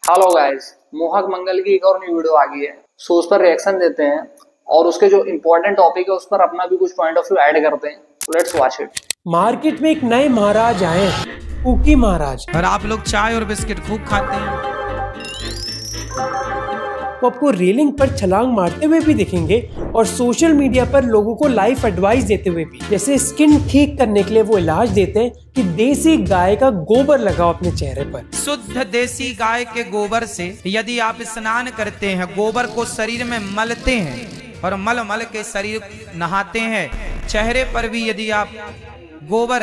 Hello guys, मोहक मंगल की एक और न्यू वीडियो आ गई है। सो उस पर रिएक्शन देते हैं और उसके जो इंपॉर्टेंट टॉपिक है उस पर अपना भी कुछ पॉइंट ऑफ व्यू ऐड करते हैं। So let's watch it. Market में एक नए महाराज आए हैं, कुकी महाराज। और आप लोग चाय और बिस्किट खूब खाते हैं। वो आपको रेलिंग पर छलांग मारते हुए भी दिखेंगे और सोशल मीडिया पर लोगों को लाइफ एडवाइस देते हुए भी। जैसे स्किन ठीक करने के लिए वो इलाज देते हैं कि देसी गाय का गोबर लगाओ अपने चेहरे पर। शुद्ध देसी गाय के गोबर से यदि आप स्नान करते हैं, गोबर को शरीर में मलते हैं और मल मल के शरीर नहाते हैं, चेहरे पर भी यदि आप गोबर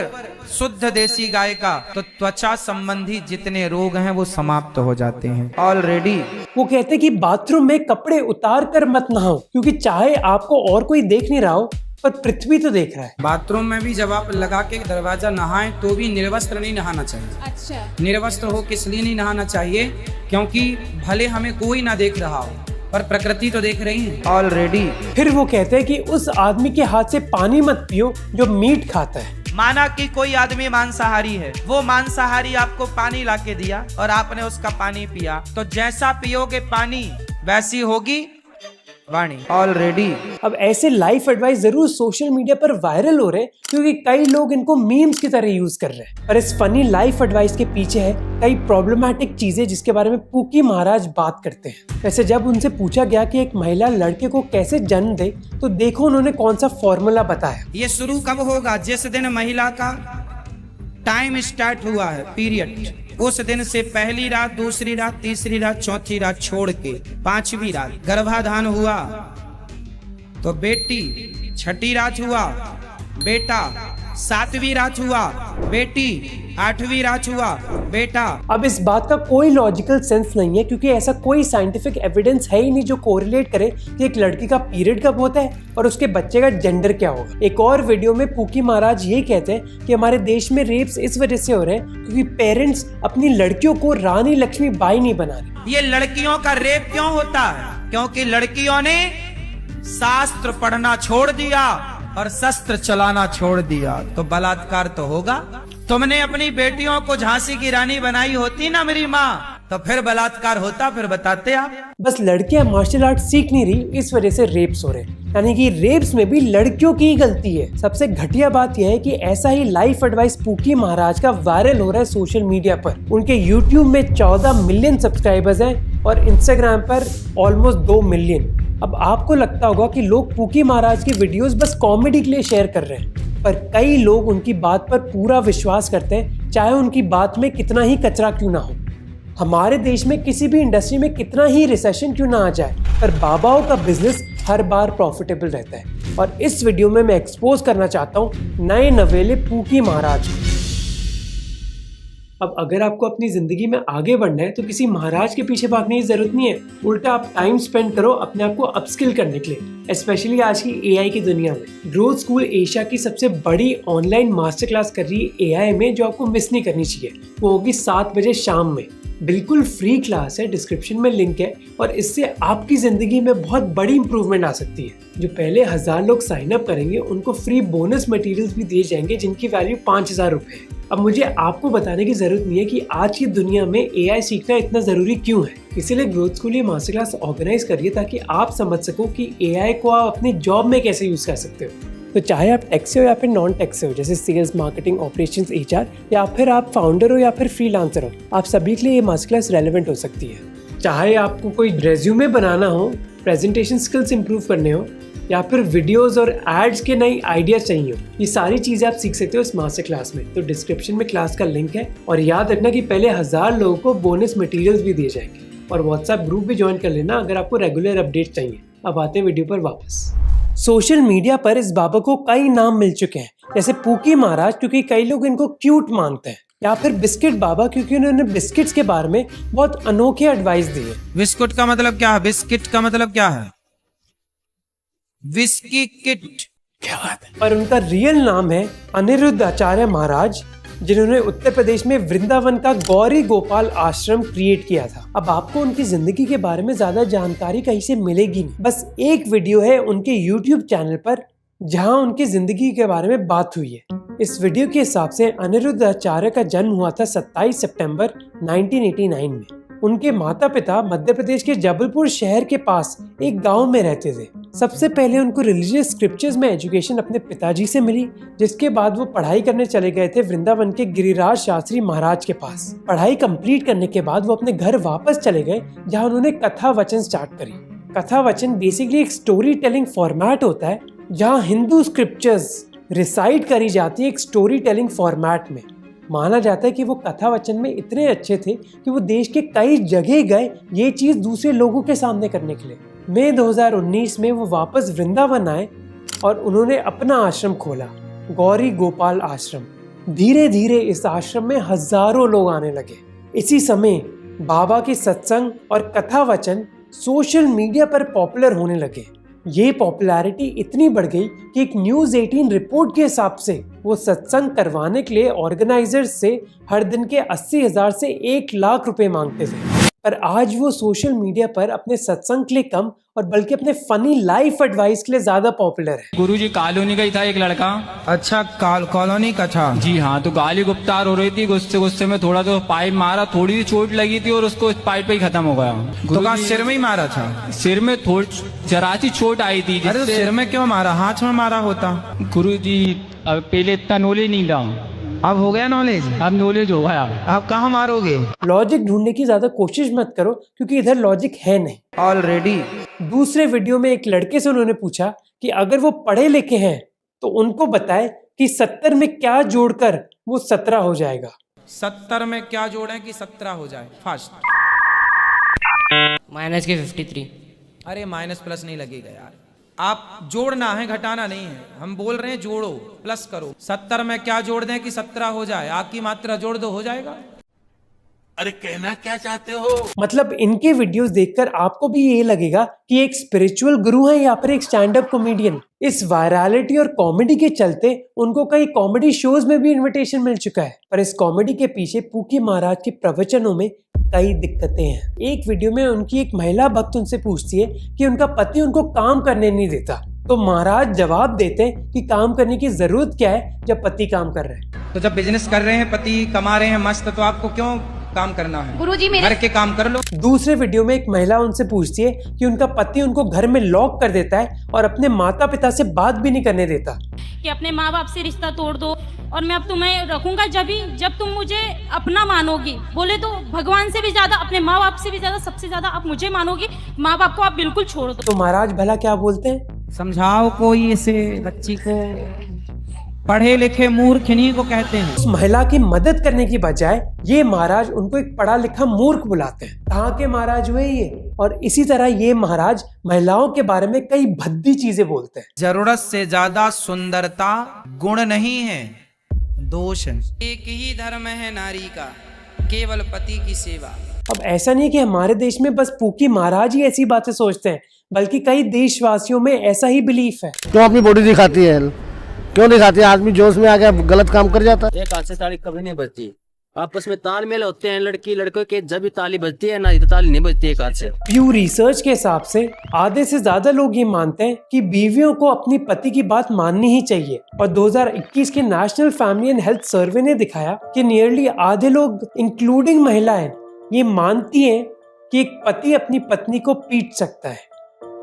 शुद्ध देसी गाय का, तो त्वचा संबंधी जितने रोग हैं वो समाप्त हो जाते हैं ऑलरेडी। वो कहते हैं कि बाथरूम में कपड़े उतार कर मत नहाओ, क्योंकि चाहे आपको और कोई देख नहीं रहा हो पर पृथ्वी तो देख रहा है। बाथरूम में भी जब आप लगा के दरवाजा नहाएं तो भी निर्वस्त्र नहीं नहाना चाहिए। अच्छा। निर्वस्त्र हो किस लिए नहीं नहाना चाहिए? क्योंकि भले हमें कोई ना देख रहा हो पर प्रकृति तो देख रही है ऑलरेडी। फिर वो कहते हैं कि उस आदमी के हाथ से पानी मत पियो जो मीट खाता है। माना कि कोई आदमी मांसाहारी है, वो मांसाहारी आपको पानी लाके दिया और आपने उसका पानी पिया, तो जैसा पियोगे पानी वैसी होगी वाणी ऑलरेडी। अब ऐसे लाइफ एडवाइस जरूर सोशल मीडिया पर वायरल हो रहे हैं, क्योंकि कई लोग इनको मीम्स की तरह यूज कर रहे हैं। पर इस फनी लाइफ एडवाइस के पीछे है कई प्रॉब्लमैटिक चीजें जिसके बारे में कुकी महाराज बात करते हैं। वैसे जब उनसे पूछा गया कि एक महिला लड़के को कैसे जन्म दे, तो देखो उन्होंने कौन सा फॉर्मूला बताया। ये शुरू कब होगा? जिस दिन महिला का टाइम स्टार्ट हुआ है, पीरियड, उस दिन से पहली रात, दूसरी रात, तीसरी रात, चौथी रात छोड़ के पांचवी रात गर्भाधान हुआ तो बेटी, छठी रात हुआ बेटा, सातवीं रात हुआ बेटी, आठवीं रात हुआ बेटा। अब इस बात का कोई लॉजिकल सेंस नहीं है, क्योंकि ऐसा कोई साइंटिफिक एविडेंस है ही नहीं जो कोरिलेट करे कि एक लड़की का पीरियड कब होता है और उसके बच्चे का जेंडर क्या होगा। एक और वीडियो में कुकी महाराज ये कहते हैं कि हमारे देश में रेप्स इस वजह से हो रहे हैं क्योंकि पेरेंट्स अपनी लड़कियों को रानी लक्ष्मीबाई नहीं बना रहे। ये लड़कियों का रेप क्यों होता है? क्योंकि लड़कियों ने शास्त्र पढ़ना छोड़ दिया और शस्त्र चलाना छोड़ दिया, तो बलात्कार तो होगा। तुमने अपनी बेटियों को झांसी की रानी बनाई होती ना मेरी माँ, तो फिर बलात्कार होता, फिर बताते आप। बस लड़कियां मार्शल आर्ट सीख नहीं रही, इस वजह से रेप्स हो रहे हैं, यानी कि रेप्स में भी लड़कियों की ही गलती है। सबसे घटिया बात यह है कि ऐसा ही लाइफ एडवाइस कुकी महाराज का वायरल हो रहा है सोशल मीडिया पर। उनके यूट्यूब में 14 मिलियन सब्सक्राइबर्स हैं और इंस्टाग्राम पर ऑलमोस्ट 2 मिलियन। अब आपको लगता होगा कि लोग कुकी महाराज की वीडियोस बस कॉमेडी के लिए शेयर कर रहे हैं, पर कई लोग उनकी बात पर पूरा विश्वास करते हैं, चाहे उनकी बात में कितना ही कचरा क्यों ना हो। हमारे देश में किसी भी इंडस्ट्री में कितना ही रिसेशन क्यों ना आ जाए, पर बाबाओं का बिजनेस हर बार प्रॉफिटेबल रहता है। और इस वीडियो में मैं एक्सपोज करना चाहता हूँ नए नवेले कुकी महाराज को। अब अगर आपको अपनी जिंदगी में आगे बढ़ना है तो किसी महाराज के पीछे भागने की जरूरत नहीं है, उल्टा आप टाइम स्पेंड करो अपने आप को अपस्किल करने के लिए, स्पेशली आज की एआई की दुनिया में। ग्रोथ स्कूल एशिया की सबसे बड़ी ऑनलाइन मास्टर क्लास कर रही है एआई में, जो आपको मिस नहीं करनी चाहिए। वो होगी 7 बजे शाम में, बिल्कुल फ्री क्लास है, डिस्क्रिप्शन में लिंक है और इससे आपकी जिंदगी में बहुत बड़ी इंप्रूवमेंट आ सकती है। जो पहले 1000 लोग साइन अप करेंगे उनको फ्री बोनस मटेरियल्स भी दिए जाएंगे जिनकी वैल्यू 5000 रुपए है। अब मुझे आपको बताने की जरूरत नहीं है कि आज की दुनिया में एआई सीखना इतना जरूरी क्यों है, इसीलिए ग्रोथ स्कूल ये मास्टर क्लास ऑर्गेनाइज करिए ताकि आप समझ सको कि एआई को आप अपनी जॉब में कैसे यूज कर सकते हो। तो चाहे आप टेक से हो या फिर नॉन टेक से हो, जैसे सेल्स, मार्केटिंग, ऑपरेशंस, एचआर, या फिर आप फाउंडर हो या फिर फ्रीलांसर हो, आप सभी के लिए ये मास्टर क्लास रेलेवेंट हो सकती है। चाहे आपको कोई रेज्यूमे बनाना हो, प्रेजेंटेशन स्किल्स इंप्रूव करने हो, या फिर वीडियोस और एड्स के नई आइडियाज चाहिए हो, ये सारी चीजें आप सीख सकते हो इस मास्टर क्लास में। तो डिस्क्रिप्शन में क्लास का लिंक है और याद रखना कि पहले 1000 लोगों को बोनस मटेरियल्स भी दिए जाएंगे और व्हाट्सएप ग्रुप भी ज्वाइन कर लेना अगर आपको रेगुलर अपडेट चाहिए। अब आते हैं वीडियो पर वापस। सोशल मीडिया पर इस बाबा को कई नाम मिल चुके हैं, जैसे कुकी महाराज क्योंकि कई लोग इनको क्यूट मानते हैं, या फिर बिस्किट बाबा क्योंकि उन्होंने बिस्किट्स के बारे में बहुत अनोखे एडवाइस दिए। बिस्कुट का मतलब क्या है? बिस्किट का मतलब क्या है? Whisky kit. क्या बात है। और उनका रियल नाम है अनिरुद्ध आचार्य महाराज, जिन्होंने उत्तर प्रदेश में वृंदावन का गौरी गोपाल आश्रम क्रिएट किया था। अब आपको उनकी जिंदगी के बारे में ज्यादा जानकारी कहीं से मिलेगी नहीं, बस एक वीडियो है उनके यूट्यूब चैनल पर जहां उनकी जिंदगी के बारे में बात हुई है। इस वीडियो के हिसाब से अनिरुद्ध आचार्य का जन्म हुआ था 27 सितंबर 1989 में। उनके माता पिता मध्य प्रदेश के जबलपुर शहर के पास एक गांव में रहते थे। सबसे पहले उनको रिलीजियस स्क्रिप्चर्स में एजुकेशन अपने पिताजी से मिली, जिसके बाद वो पढ़ाई करने चले गए थे वृंदावन के गिरिराज शास्त्री महाराज के पास। पढ़ाई कंप्लीट करने के बाद वो अपने घर वापस चले गए, जहाँ उन्होंने कथा वचन स्टार्ट करी। कथा वचन बेसिकली एक स्टोरी टेलिंग फॉर्मेट होता है, जहाँ हिंदू स्क्रिप्चर्स रिसाइट करी जाती है एक स्टोरी टेलिंग फॉर्मेट में। माना जाता है कि वो कथा वचन में इतने अच्छे थे कि वो देश के कई जगह गए ये चीज़ दूसरे लोगों के सामने करने के लिए। मई 2019 में वो वापस वृंदावन आए और उन्होंने अपना आश्रम खोला, गौरी गोपाल आश्रम। धीरे धीरे इस आश्रम में हजारों लोग आने लगे। इसी समय बाबा के सत्संग और कथा वचन सोशल मीडिया पर पॉपुलर होने लगे। ये पॉपुलैरिटी इतनी बढ़ गई कि एक न्यूज़ 18 रिपोर्ट के हिसाब से वो सत्संग करवाने के लिए ऑर्गेनाइजर्स से हर दिन के 80,000 से 1 लाख रुपए मांगते थे। पर आज वो सोशल मीडिया पर अपने सत्संग के लिए कम और बल्कि अपने फनी लाइफ एडवाइस के लिए ज्यादा पॉपुलर है। गुरुजी कॉलोनी का ही था एक लड़का। अच्छा, कॉलोनी का था? जी हाँ। तो गाली गुप्तार हो रही थी, गुस्से गुस्से में थोड़ा तो पाइप मारा, थोड़ी सी चोट लगी थी और उसको पाइप पे ही खत्म हो गया। तो कहा सिर में ही मारा था? सिर में थोड़ी जरा सी चोट आई थी। अरे तो सिर में क्यों मारा, हाथ में मारा होता? गुरुजी अब पहले इतना नॉलेज नहीं था, अब हो गया नॉलेज, अब नॉलेज हो गया। अब कहाँ मारोगे? लॉजिक ढूंढने की ज्यादा कोशिश मत करो, क्योंकि इधर लॉजिक है नहीं ऑलरेडी। दूसरे वीडियो में एक लड़के से उन्होंने पूछा कि अगर वो पढ़े लिखे हैं तो उनको बताए कि 70 में क्या जोड़कर वो 17 हो जाएगा। 70 में क्या जोड़े कि 17 हो जाए? फास्ट। माइनस के 53। अरे माइनस प्लस नहीं लगेगा यार, आप जोड़ना है, घटाना नहीं है। हम बोल रहे हैं जोड़ो, प्लस करो। 70 में क्या जोड़ दें कि 17 हो जाए? आग की मात्रा जोड़ दो, हो जाएगा। अरे कहना क्या चाहते हो? मतलब इनके वीडियोस देखकर आपको भी ये लगेगा कि एक स्पिरिचुअल गुरु है या फिर एक स्टैंड अप कॉमेडियन। इस वायरलिटी और कॉमेडी के चलते उनको कई कॉमेडी शोज में भी इनविटेशन मिल चुका है। पर इस कॉमेडी के पीछे पूकी महाराज के प्रवचनों में कई दिक्कतें हैं। एक वीडियो में उनकी एक महिला भक्त उनसे पूछती है कि उनका पति उनको काम करने नहीं देता, तो महाराज जवाब देते हैं कि काम करने की जरूरत क्या है जब पति काम कर रहे हैं। तो जब बिजनेस कर रहे हैं, पति कमा रहे हैं मस्त, तो आपको क्यों काम करना है? गुरुजी मेरे घर के काम कर लो। दूसरे वीडियो में एक महिला उनसे पूछती है कि उनका पति उनको घर में लॉक कर देता है और अपने माता पिता से बात भी नहीं करने देता। कि अपने माँ बाप से रिश्ता तोड़ दो और मैं अब तुम्हें रखूंगा जब तुम मुझे अपना मानोगी। बोले तो भगवान से भी ज्यादा, अपने माँ बाप से भी ज्यादा, सबसे ज्यादा आप मुझे मानोगी। माँ बाप को आप बिल्कुल छोड़ दो। तो महाराज भला क्या बोलते हैं? समझाओ कोई इसे बच्ची को, पढ़े लिखे मूर्खनी को कहते हैं। उस महिला की मदद करने की बजाय ये महाराज उनको एक पढ़ा लिखा मूर्ख बुलाते हैं। कहाँ के महाराज हुए ये? और इसी तरह ये महाराज महिलाओं के बारे में कई भद्दी चीजें बोलते हैं। जरूरत से ज्यादा सुंदरता गुण नहीं है, दोष है। एक ही धर्म है नारी का, केवल पति की सेवा। अब ऐसा नहीं कि हमारे देश में बस पूकी महाराज ही ऐसी बातें सोचते हैं, बल्कि कई देशवासियों में ऐसा ही बिलीफ है। क्यों अपनी बॉडी दिखाती है? क्यों दिखाती है? आदमी जोश में आ गया गलत काम कर जाता है। एक हाथ से ताली कभी नहीं बजती। आपस में तालमेल होते हैं लड़की लड़कों के, जब भी ताली बजती है ना, तो ताली नहीं बजती एक हाथ से। प्यू रिसर्च के हिसाब से आधे से ज्यादा लोग ये मानते हैं कि बीवियों को अपनी पति की बात माननी ही चाहिए। और 2021 के national family and health survey ने दिखाया कि नियरली आधे लोग इंक्लूडिंग महिलाएं ये मानती हैं कि एक पति अपनी पत्नी को पीट सकता है।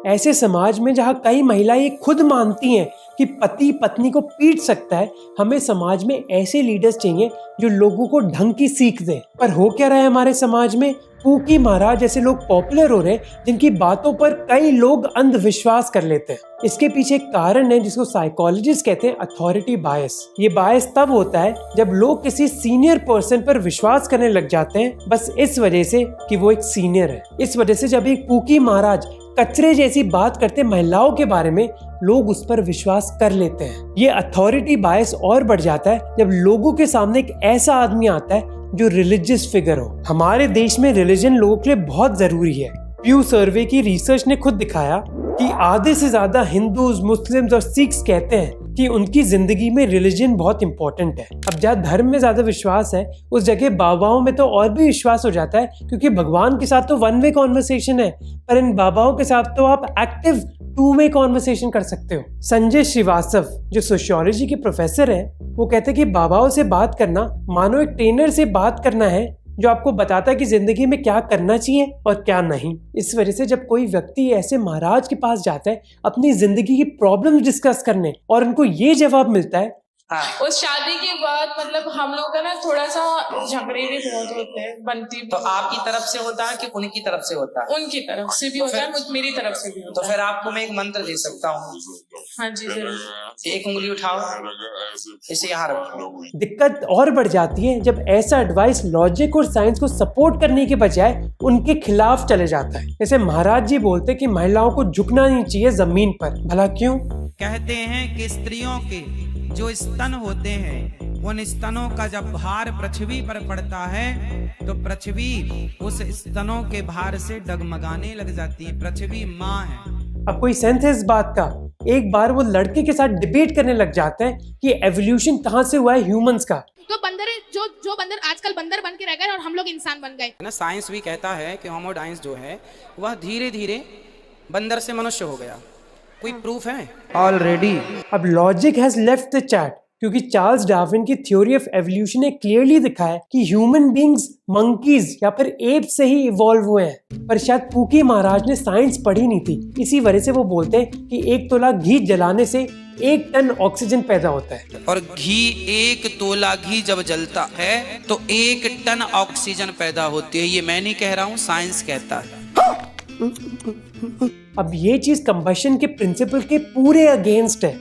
ऐसे समाज में जहाँ कई महिलाएं ये खुद मानती हैं कि पति पत्नी को पीट सकता है, हमें समाज में ऐसे लीडर्स चाहिए जो लोगों को ढंग की सीख दें। पर हो क्या रहा है हमारे समाज में? पूकी महाराज जैसे लोग पॉपुलर हो रहे हैं जिनकी बातों पर कई लोग अंधविश्वास कर लेते हैं। इसके पीछे एक कारण है जिसको साइकोलॉजिस्ट कहते हैं अथॉरिटी बायस। ये बायस तब होता है जब लोग किसी सीनियर पर्सन पर विश्वास करने लग जाते हैं, बस इस वजह से कि वो एक सीनियर है। इस वजह से जब एक पूकी महाराज कचरे जैसी बात करते महिलाओं के बारे में, लोग उस पर विश्वास कर लेते हैं। ये अथॉरिटी बायस और बढ़ जाता है जब लोगों के सामने एक ऐसा आदमी आता है जो रिलीजियस फिगर हो। हमारे देश में रिलीजन लोगों के लिए बहुत जरूरी है। प्यू सर्वे की रिसर्च ने खुद दिखाया कि आधे से ज्यादा हिंदूज, मुस्लिम्स और सिख्स कहते हैं कि उनकी जिंदगी में रिलीजन बहुत इंपॉर्टेंट है। अब जहाँ धर्म में ज्यादा विश्वास है, उस जगह बाबाओं में तो और भी विश्वास हो जाता है, क्योंकि भगवान के साथ तो वन वे कॉन्वर्सेशन है, पर इन बाबाओं के साथ तो आप एक्टिव टू वे कॉन्वर्सेशन कर सकते हो। संजय श्रीवास्तव जो सोशियोलॉजी के प्रोफेसर हैं, वो कहते हैं कि बाबाओं से बात करना मानो एक ट्रेनर से बात करना है जो आपको बताता है कि जिंदगी में क्या करना चाहिए और क्या नहीं। इस वजह से जब कोई व्यक्ति ऐसे महाराज के पास जाता है अपनी जिंदगी की प्रॉब्लम डिस्कस करने और उनको ये जवाब मिलता है, उस शादी के बाद मतलब हम लोग का ना थोड़ा सा झगड़े भी बहुत होते हैं, बनती। तो आपकी तरफ से होता है कि उनकी तरफ से होता है? उनकी तरफ से भी होता है, मेरी तरफ से भी होता तो फिर आपको मैं एक मंत्र दे सकता हूँ। हाँ जी जरूर। एक उंगली उठाओ, इसे यहाँ रखो। दिक्कत और बढ़ जाती है जब ऐसा एडवाइस लॉजिक और साइंस को सपोर्ट करने के बजाय उनके खिलाफ चले जाता है। जैसे महाराज जी बोलते कि महिलाओं को झुकना नहीं चाहिए जमीन पर। भला क्यों? कहते हैं कि स्त्रियों के जो स्तन होते हैं उन स्तनों का जब भार पृथ्वी पर पड़ता है तो पृथ्वी उस स्तनों के भार से डगमगाने लग जाती है। पृथ्वी माँ है। अब कोई सेंस है इस बात का? एक बार वो लड़के के साथ डिबेट करने लग जाते हैं कि एवोल्यूशन कहाँ से हुआ है ह्यूमंस का। तो बंदर जो बंदर आजकल बंदर बन के रह गए और हम लोग इंसान बन गए ना। साइंस भी कहता है कि होमोडाइंस जो है वह धीरे धीरे बंदर से मनुष्य हो गया। कोई प्रूफ है? ऑलरेडी। अब logic has left the chat क्योंकि चार्ल्स डार्विन की थ्योरी ऑफ एवोल्यूशन ने क्लियरली दिखाया कि ह्यूमन बींग्स मंकीज या फिर एप से ही इवॉल्व हुए हैं। पर शायद पूकी महाराज ने साइंस पढ़ी नहीं थी, इसी वजह से वो बोलते हैं कि 1 तोला घी जलाने से 1 टन ऑक्सीजन पैदा होता है। और घी 1 तोला घी जब जलता है तो 1 टन ऑक्सीजन पैदा होती है। ये मैं नहीं कह रहा हूँ, साइंस कहता है। अब ये चीज कंबशन के प्रिंसिपल के पूरे अगेंस्ट है।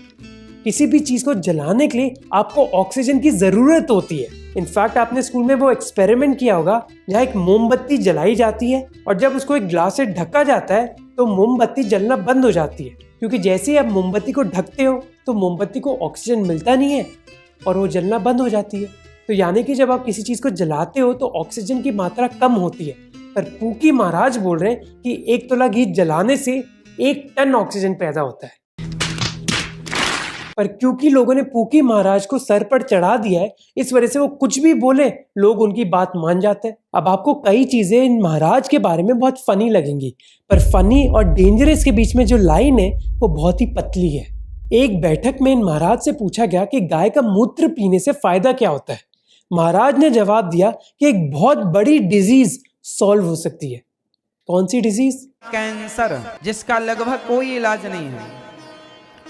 किसी भी चीज को जलाने के लिए आपको ऑक्सीजन की जरूरत होती है। इनफैक्ट आपने स्कूल में वो एक्सपेरिमेंट किया होगा जहाँ एक मोमबत्ती जलाई जाती है और जब उसको एक ग्लास से ढका जाता है तो मोमबत्ती जलना बंद हो जाती है, क्योंकि जैसे ही आप मोमबत्ती को ढकते हो तो मोमबत्ती को ऑक्सीजन मिलता नहीं है और वो जलना बंद हो जाती है। तो यानी कि जब आप किसी चीज को जलाते हो तो ऑक्सीजन की मात्रा कम होती है। पर पूकी महाराज बोल रहे हैं कि 1 तोला घी जलाने से 1 टन ऑक्सीजन पैदा होता है। पर क्योंकि लोगों ने पूकी महाराज को सर पर चढ़ा दिया है, इस वजह से वो कुछ भी बोले लोग उनकी बात मान जाते हैं। अब आपको कई चीजें इन महाराज के बारे में बहुत फनी लगेंगी, पर फनी और डेंजरस के बीच में जो लाइन है वो बहुत ही पतली है। एक बैठक में इन महाराज से पूछा गया कि गाय का मूत्र पीने से फायदा क्या होता है। महाराज ने जवाब दिया कि एक बहुत बड़ी डिजीज सॉल्व हो सकती है। कौन सी डिजीज? कैंसर, जिसका लगभग कोई इलाज नहीं है।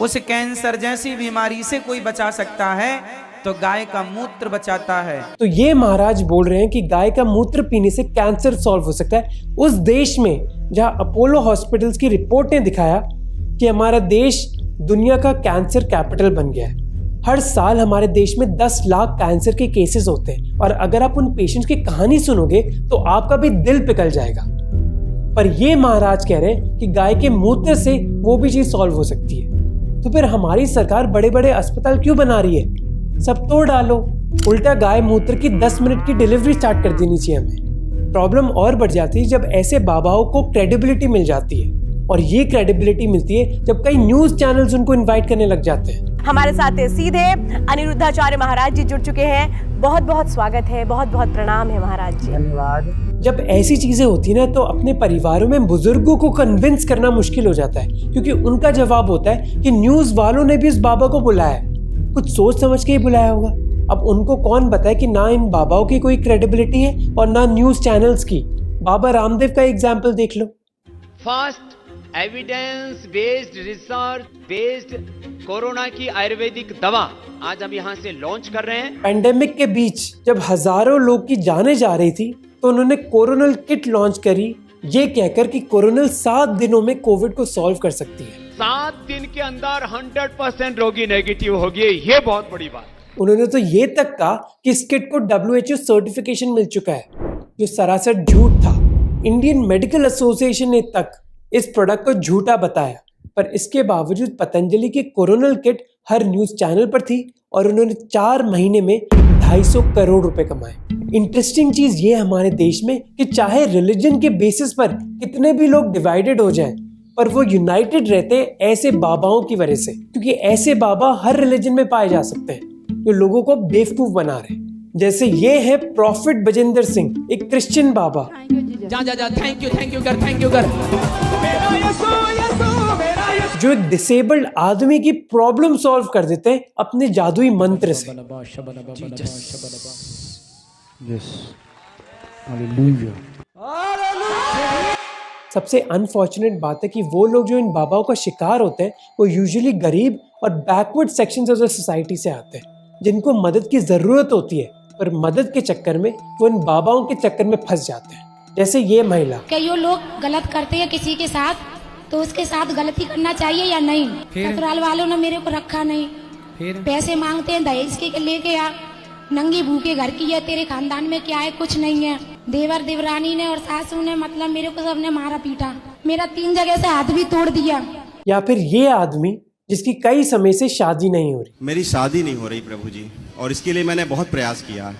उस कैंसर जैसी बीमारी से कोई बचा सकता है तो गाय का मूत्र बचाता है। तो ये महाराज बोल रहे हैं कि गाय का मूत्र पीने से कैंसर सॉल्व हो सकता है। उस देश में जहां अपोलो हॉस्पिटल्स की रिपोर्ट ने दिखाया कि हमारा देश दुनिया का कैंसर कैपिटल बन गया है। हर साल हमारे देश में 10 लाख कैंसर के केसेस होते हैं और अगर आप उन पेशेंट्स की कहानी सुनोगे तो आपका भी दिल पिघल जाएगा। पर ये महाराज कह रहे हैं कि गाय के मूत्र से वो भी चीज सॉल्व हो सकती है। तो फिर हमारी सरकार बड़े बड़े अस्पताल क्यों बना रही है? सब तोड़ डालो, उल्टा गाय मूत्र की 10 मिनट की डिलीवरी स्टार्ट कर देनी चाहिए हमें। प्रॉब्लम और बढ़ जाती है जब ऐसे बाबाओं को क्रेडिबिलिटी मिल जाती है, और ये क्रेडिबिलिटी मिलती है जब कई न्यूज चैनल्स उनको इनवाइट करने लग जाते हैं। हमारे साथ सीधे अनिरुद्धाचार्य महाराज जी जुड़ चुके हैं। बहुत बहुत स्वागत है, बहुत बहुत प्रणाम है महाराज जी। धन्यवाद। जब ऐसी चीजें होती है ना तो अपने परिवारों में बुजुर्गों को कन्विंस करना मुश्किल हो जाता है, क्योंकि उनका जवाब होता है कि न्यूज वालों ने भी इस बाबा को बुलाया, कुछ सोच समझ के ही बुलाया होगा। अब उनको कौन बताए कि ना इन बाबाओं की कोई क्रेडिबिलिटी है और ना न्यूज चैनल्स की। बाबा रामदेव का एग्जाम्पल देख लो। First evidence based research based corona की आयुर्वेदिक दवा आज हम यहाँ से लॉन्च कर रहे हैं। पेंडेमिक के बीच जब हजारों लोग की जानें जा रही थी तो उन्होंने कोरोनल किट लॉन्च करी, ये कहकर कि कोरोनल 7 दिनों में कोविड को सॉल्व कर सकती है। 7 दिन के अंदर 100% रोगी नेगेटिव होगी, ये बहुत बड़ी बात। उन्होंने तो ये तक कहा कि इस किट को WHO सर्टिफिकेशन मिल चुका है, जो सरासर झूठ था। इंडियन मेडिकल एसोसिएशन ने तक इस प्रोडक्ट को झूठा बताया, पर इसके बावजूद पतंजलि की कोरोनल किट हर न्यूज चैनल पर थी और उन्होंने 4 महीने में 250 करोड़ रुपए कमाए। इंटरेस्टिंग चीज ये हमारे देश में कि चाहे रिलीजन के बेसिस पर कितने भी लोग डिवाइडेड हो जाएं, पर वो यूनाइटेड रहते ऐसे बाबाओं की वजह से, क्योंकि ऐसे बाबा हर रिलीजन में पाए जा सकते हैं जो लोगों को बेवकूफ बना रहे। जैसे ये है प्रॉफिट बजिंदर सिंह, एक क्रिश्चियन बाबा। जा थैंक यू कर। जो एक डिसेबल्ड आदमी की प्रॉब्लम सॉल्व कर देते हैं अपने जादुई मंत्र से। सबसे अनफॉर्चुनेट बात है कि वो लोग जो इन बाबाओं का शिकार होते हैं वो यूजुअली गरीब और backward sections of the society से आते हैं, जिनको मदद की ज़रूरत होती है, पर मदद के चक्कर में वो इन बाबाओं के चक्कर में फंस जाते हैं। जैसे ये महिला। कई लोग गलत करते हैं किसी के साथ, तो उसके साथ गलती करना चाहिए या नहीं? ससुराल वालों ने मेरे को रखा नहीं, फिर पैसे मांगते हैं दहेज के लेके, यार नंगी भूखे घर की है, तेरे खानदान में क्या है? कुछ नहीं है। देवर देवरानी ने और सासू ने मतलब मेरे को सबने मारा पीटा, मेरा 3 जगह से हाथ भी तोड़ दिया। या फिर ये आदमी जिसकी कई समय से शादी नहीं हो रही। मेरी शादी नहीं हो रही प्रभु जी, और इसके लिए मैंने बहुत प्रयास किया।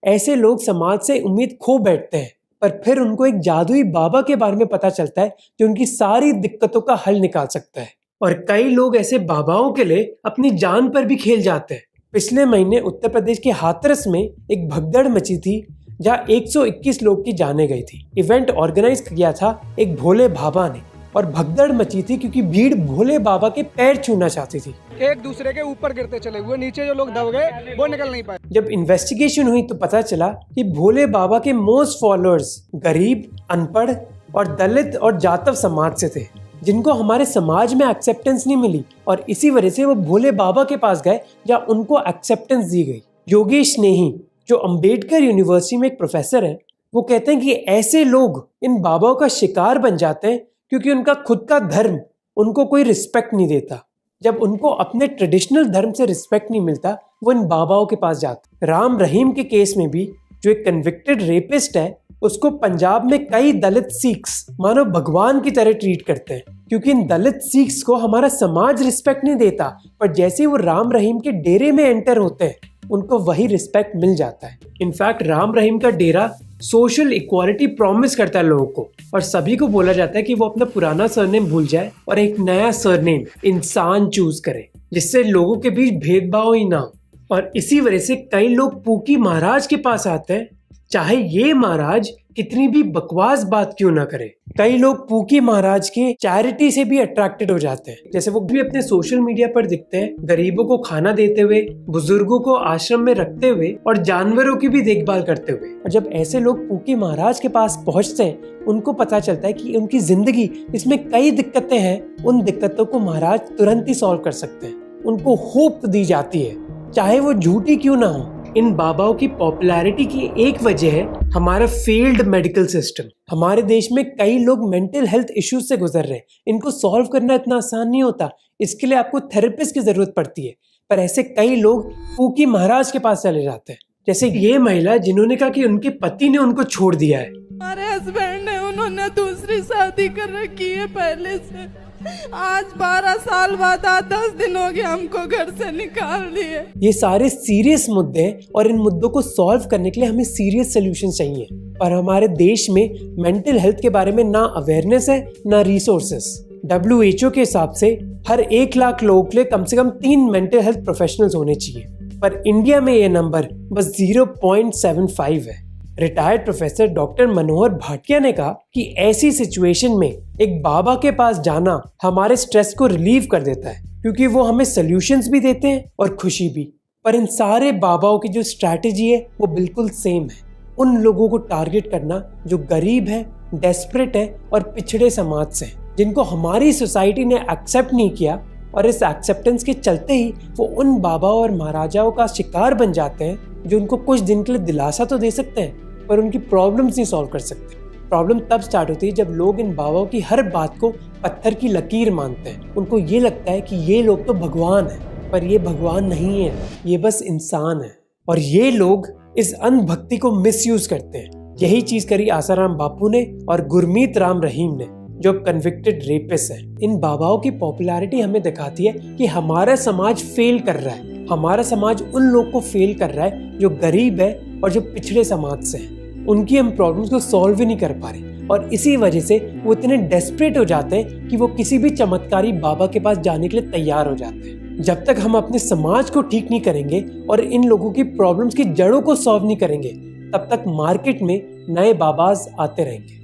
ऐसे लोग समाज से उम्मीद खो बैठते हैं, पर फिर उनको एक जादुई बाबा के बारे में पता चलता है जो उनकी सारी दिक्कतों का हल निकाल सकता है। और कई लोग ऐसे बाबाओं के लिए अपनी जान पर भी खेल जाते हैं। पिछले महीने उत्तर प्रदेश के हाथरस में एक भगदड़ मची थी जहां 121 लोग की जानें गई थी। इवेंट ऑर्गेनाइज किया था एक भोले बाबा ने, और भगदड़ मची थी क्योंकि भीड़ भोले बाबा के पैर छूना चाहती थी। एक दूसरे के ऊपर गिरते चले हुए, नीचे जो लोग दब गए वो निकल नहीं पाए। जब इन्वेस्टिगेशन हुई तो पता चला कि भोले बाबा के मोस्ट फॉलोअर्स गरीब, अनपढ़ और दलित और जातव समाज से थे, जिनको हमारे समाज में एक्सेप्टेंस नहीं मिली, और इसी वजह से वो भोले बाबा के पास गए जहाँ उनको एक्सेप्टेंस दी गई। योगेश नेही, जो अंबेडकर यूनिवर्सिटी में एक प्रोफेसर है, वो कहते हैं कि ऐसे लोग इन बाबाओं का शिकार बन जाते हैं क्योंकि उनका खुद का धर्म उनको कोई रिस्पेक्ट नहीं देता। जब उनको अपने ट्रेडिशनल धर्म से रिस्पेक्ट नहीं मिलता, वो इन बाबाओं के पास जाते। राम रहीम के केस में भी, जो एक कन्विक्टेड रेपिस्ट है, उसको पंजाब में कई दलित सिख्स मानो भगवान की तरह ट्रीट करते हैं, क्योंकि इन दलित सिख्स को हमारा समाज रिस्पेक्ट नहीं देता, पर जैसे वो राम रहीम के डेरे में एंटर होते हैं उनको वही रिस्पेक्ट मिल जाता है। इनफैक्ट राम रहीम का डेरा सोशल इक्वालिटी प्रॉमिस करता है लोगों को, और सभी को बोला जाता है कि वो अपना पुराना सरनेम भूल जाए और एक नया सरनेम इंसान चूज करे, जिससे लोगों के बीच भेदभाव ही ना हो। और इसी वजह से कई लोग पूकी महाराज के पास आते हैं, चाहे ये महाराज कितनी भी बकवास बात क्यों ना करे। कई लोग पूकी महाराज के चैरिटी से भी अट्रैक्टेड हो जाते हैं, जैसे वो भी अपने सोशल मीडिया पर दिखते हैं गरीबों को खाना देते हुए, बुजुर्गों को आश्रम में रखते हुए और जानवरों की भी देखभाल करते हुए। और जब ऐसे लोग पूकी महाराज के पास पहुंचते हैं, उनको पता चलता है कि उनकी जिंदगी इसमें कई दिक्कतें हैं, उन दिक्कतों को महाराज तुरंत ही सॉल्व कर सकते हैं। उनको होप दी जाती है, चाहे वो झूठी क्यों ना हो। इन बाबाओं की पॉपुलैरिटी की एक वजह है हमारा फेल्ड मेडिकल सिस्टम। हमारे देश में कई लोग मेंटल हेल्थ इश्यूज से गुजर रहे हैं, इनको सॉल्व करना इतना आसान नहीं होता, इसके लिए आपको थेरेपिस्ट की जरूरत पड़ती है। पर ऐसे कई लोग पूकी महाराज के पास चले जाते हैं, जैसे ये महिला जिन्होंने कहा कि उनके पति ने उनको छोड़ दिया है। हमारे हस्बैंड ने, उन्होंने दूसरी शादी कर रखी है पहले से। आज 12 साल बाद 10 दिन हो गए हमको घर से निकाल दिए। ये सारे सीरियस मुद्दे हैं, और इन मुद्दों को सॉल्व करने के लिए हमें सीरियस सोल्यूशन चाहिए। पर हमारे देश में मेंटल हेल्थ के बारे में ना अवेयरनेस है ना रिसोर्सेस। WHO के हिसाब से हर 1 लाख लोगों के लिए कम से कम 3 मेंटल हेल्थ प्रोफेशनल्स होने चाहिए, पर इंडिया में ये नंबर बस 0.75 है। रिटायर्ड प्रोफेसर डॉक्टर मनोहर भाटिया ने कहा कि ऐसी सिचुएशन में एक बाबा के पास जाना हमारे स्ट्रेस को रिलीव कर देता है, क्योंकि वो हमें सॉल्यूशंस भी देते हैं और खुशी भी। पर इन सारे बाबाओं की जो स्ट्रैटेजी है वो बिल्कुल सेम है, उन लोगों को टारगेट करना जो गरीब है, डेस्परेट है और पिछड़े समाज से, जिनको हमारी सोसाइटी ने एक्सेप्ट नहीं किया, और इस एक्सेप्टेंस के चलते ही वो उन बाबाओं और महाराजाओं का शिकार बन जाते हैं, जो उनको कुछ दिन के लिए दिलासा तो दे सकते हैं पर उनकी प्रॉब्लम्स नहीं सॉल्व कर सकते। प्रॉब्लम तब स्टार्ट होती है जब लोग इन बाबाओं की हर बात को पत्थर की लकीर मानते हैं। उनको ये लगता है कि ये लोग तो भगवान हैं, पर ये भगवान नहीं है, ये बस इंसान है। और ये लोग इस अंधभक्ति को मिसयूज करते हैं। यही चीज करी आसाराम बापू ने और गुरमीत राम रहीम ने, जो कन्विक्टेड रेपिस्ट है। इन बाबाओं की पॉपुलैरिटी हमें दिखाती है कि हमारा समाज फेल कर रहा है। हमारा समाज उन लोग को फेल कर रहा है जो गरीब है और जो पिछड़े समाज से हैं। उनकी हम प्रॉब्लम्स को सॉल्व ही नहीं कर पा रहे, और इसी वजह से वो इतने डेस्परेट हो जाते हैं कि वो किसी भी चमत्कारी बाबा के पास जाने के लिए तैयार हो जाते हैं। जब तक हम अपने समाज को ठीक नहीं करेंगे और इन लोगों की प्रॉब्लम्स की जड़ों को सॉल्व नहीं करेंगे, तब तक मार्केट में नए बाबाज आते रहेंगे।